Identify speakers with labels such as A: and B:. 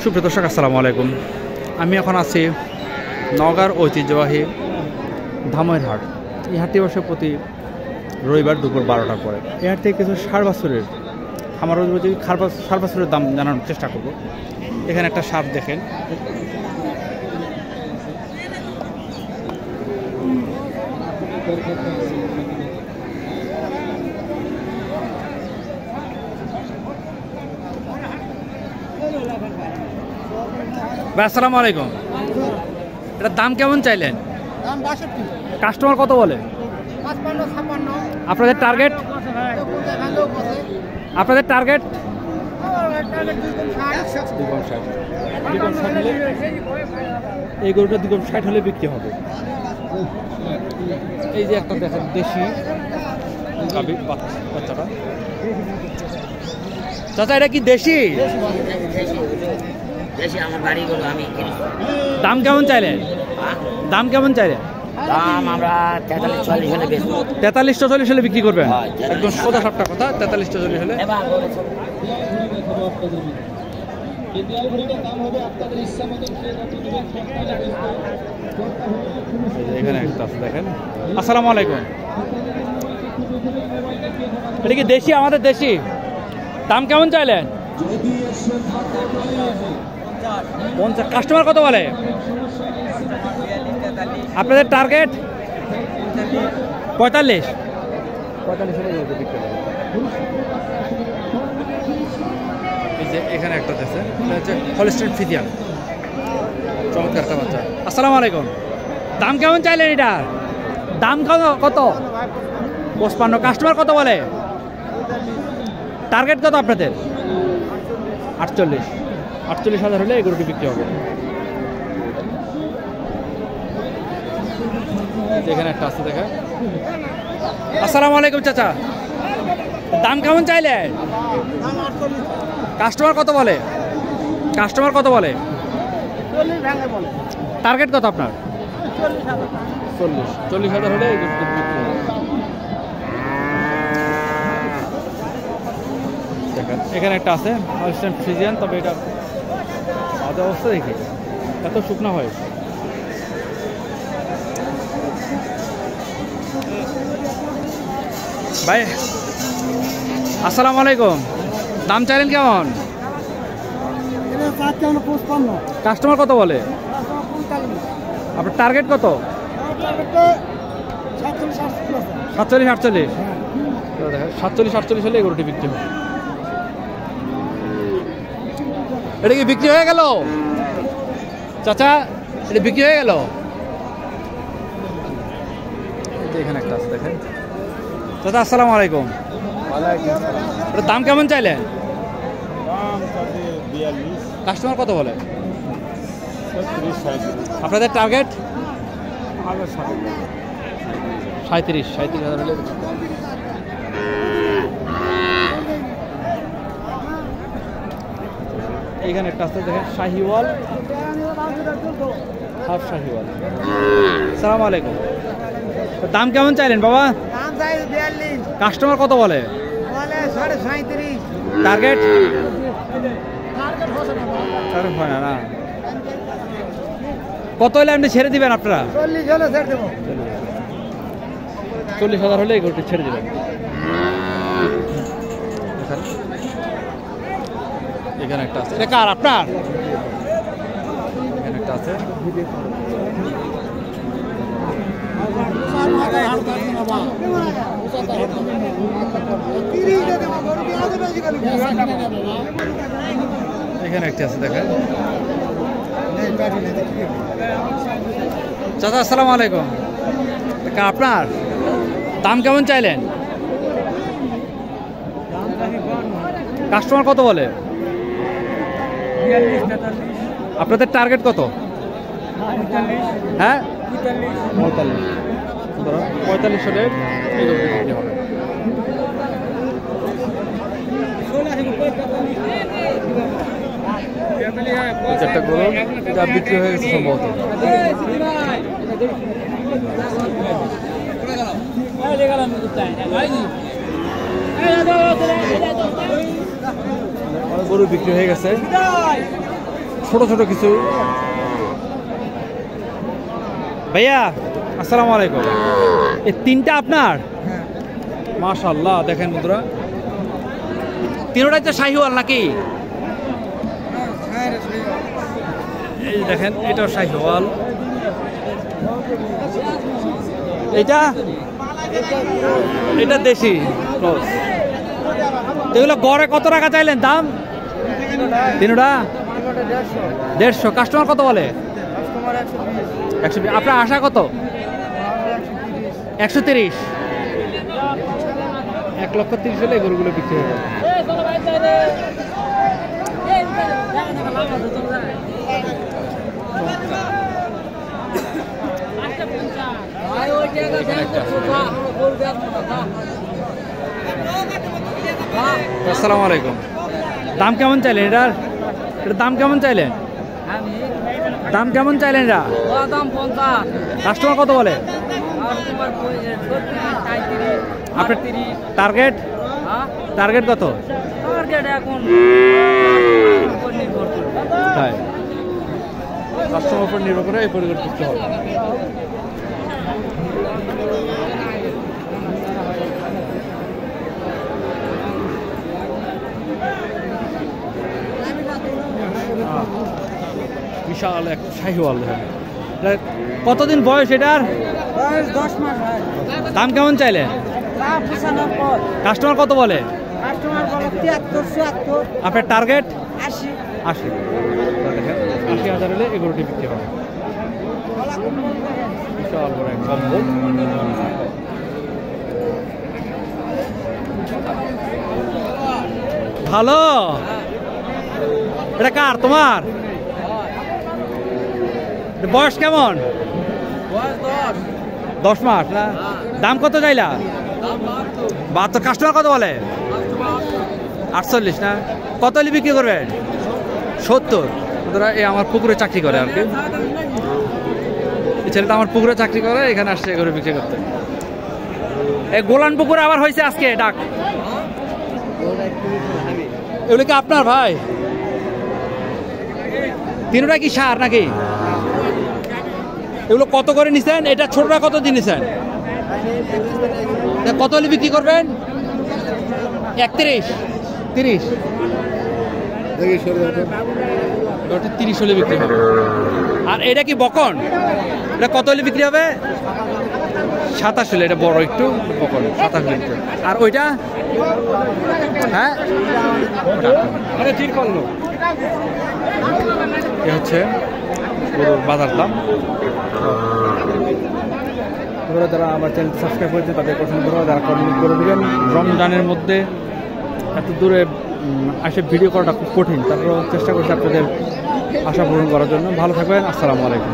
A: সুপ্রিয় দর্শক আসসালামু আলাইকুম। আমি এখন আছি নওগাঁর ঐতিহ্যবাহী ধামইর হাট। এই হাটটি বসে প্রতি রবিবার দুপুর 12টার পরে। এই হাট থেকে কিছু ষাঁড় বাছুরের আমার ষাঁড় বাছুরের দাম জানানোর চেষ্টা করব। এখানে একটা ষাঁড় দেখেন, ভাই আসসালামু আলাইকুম। এটার দাম কেমন চাইলেন? কাস্টমার কত বলে? আপনাদের টার্গেট? আপনাদের টার্গেট এই গরুটা 260 হলে বিক্রি হবে। এই যে একটা দেখেন দেশি বাচ্চাটা। চাচা এটা কি দেশি? দাম কেমন চাইলেন? দাম কেমন চাইলেন?
B: দাম আমরা 43-44 হলে বেচবো।
A: 43-44 হলে বিক্রি করবেন? একদম সোজা সাপটা কথা, 43-44 হলে। এখানে একটা আছে দেখেন। আসসালামু আলাইকুম। এটা কি দেশি? আমাদের দেশি। দাম কেমন চাইলেন? 50। কাস্টমার কত বলে? আপনাদের টার্গেট 45 এই যে এখানে একটা আছে, এটা হচ্ছে হলস্টাইন ফ্রিজিয়ান, চমৎকার একটা বাচ্চা। আসসালামু আলাইকুম। দাম কেমন চাইলেন এটার? দাম কত? 55। কাস্টমার কত বলে? টার্গেট কত আপনাদের? 48,000 হলে এই গরুটি বিক্রি হবে। এখানে একটা আছে দেখা। আসসালামু আলাইকুম চাচা। দাম কেমন চাইলেন? কাস্টমার কত বলে? কাস্টমার কত বলে? টার্গেট কত আপনার? 40,000 হলে এই গরুটি বিক্রি হবে। এখানে একটা আছে হলস্টাইন ফ্রিজিয়ান, তবে এটা বাজে অবস্থা দেখি, এত শুকনো হয়। ভাই আসসালামু আলাইকুম। দাম চাইলেন কেমন? কাস্টমার কত বলে? আপনার টার্গেট কত? 47-48। 47-48 হলে এই গরুটি বিক্রি হবে। এটা কি বিক্রি হয়ে গেল চাচা? এটা বিক্রি হয়ে গেল? এখানে একটা আছে দেখেন। চাচা আসসালামু আলাইকুম। এটার দাম কেমন চাইলেন? কাস্টমার কত বলে? আপনাদের টার্গেট? 37,000 হলে। এখানে একটা আছে দেখেন, শাহিওয়াল, হাফ শাহিওয়াল। আসসালামু আলাইকুম। দাম কেমন চাইলেন বাবা? কাস্টমার কত বলে? টার্গেট? হয় না। কত হলে আপনি ছেড়ে দিবেন? আপনারা 40,000 হলে এই গরুটি ছেড়ে দিবেন। এখানে একটা আছে। এটা কার? আপনার? এখানে একটা আছে। এখানে একটা আছে দেখেন। চাচা আসসালামু আলাইকুম। আপনার দাম কেমন চাইলেন? কাস্টমার কত বলে? আপনাদের টার্গেট কত? হ্যাঁ 45 হলে হবে। একটা গরু যা বিক্রি হয়ে গেছে সম্ভবত। গরু বিক্রি হয়ে গেছে। ছোট ছোট কিছু। ভাইয়া আসসালামু আলাইকুম, এই তিনটা আপনার? মাশাআল্লাহ, দেখেন বন্ধুরা তিনটাই তো শাহিওয়াল নাকি? এই দেখেন এটাও শাহিওয়াল। এটা দেশি ক্রস। এগুলো গড়ে কত টাকা চাইলেন দাম? তিনটা 150। কাস্টমার কত বলে? 120। আপনার আশা কত? 130। 1,30,000 হলে এই গরুগুলো বিক্রি হয়ে যাবে। আসসালামু আলাইকুম, দাম কেমন চাইলেন এটার? দাম কেমন চাইলেন? দাম কেমন চাইলেন এটা? কাস্টমার কত বলে? আপনার টার্গেট? টার্গেট কত? হ্যাঁ, কাস্টমার উপর নির্ভর করে এই পরিবর্তন করতে হবে। বিশাল এক শাহিওয়াল। কতদিন বয়স এটার?
C: 10 মাস।
A: দাম কেমন চাইলে? কাস্টমার কত বলে? আপনার টার্গেট? 80। 80,000 হলে এই গরুটি বিক্রি হবে। বিশাল বড় এক কম্বল। ভালো, এটা কার? তোমার? বয়স কেমন? 10 মাস না? দাম কত চাইলা? 72। কাস্টমার কত বলে? 48 না? কত হলে বিক্রি করবেন? 70। এ আমার পুকুরে চাকরি করে আর কি, এই ছেলেটা আমার পুকুরে চাকরি করে, এখানে আসছে এগুলো বিক্রি করতে। এই গোলান পুকুরে আবার হয়েছে আজকে ডাক। এগুলো কি আপনার ভাই? তিনটা কি সার নাকি? এগুলো কত করে নিছেন? এটা ছোটটা কত দিয়ে নিছেন? কত হলে বিক্রি করবেন? 31, 30। 30 হলে বিক্রি হবে। আর এটা কি বকন? এটা কত হলে বিক্রি হবে? 27 হলে। এটা বড় একটু বকন, 27 হলে। আর ওইটা? হ্যাঁ, ঠিক করলো। এ হচ্ছে গরুর বাজার দাম। যারা আমার চ্যানেল সাবস্ক্রাইব করেছে তাদের পছন্দ করে, যারা কমেন্ট করে দেবেন। রমজানের মধ্যে এত দূরে এসে ভিডিও করাটা খুব কঠিন, তারপর চেষ্টা করছি আপনাদের আশা পূরণ করার জন্য। ভালো থাকবেন, আসসালামু আলাইকুম।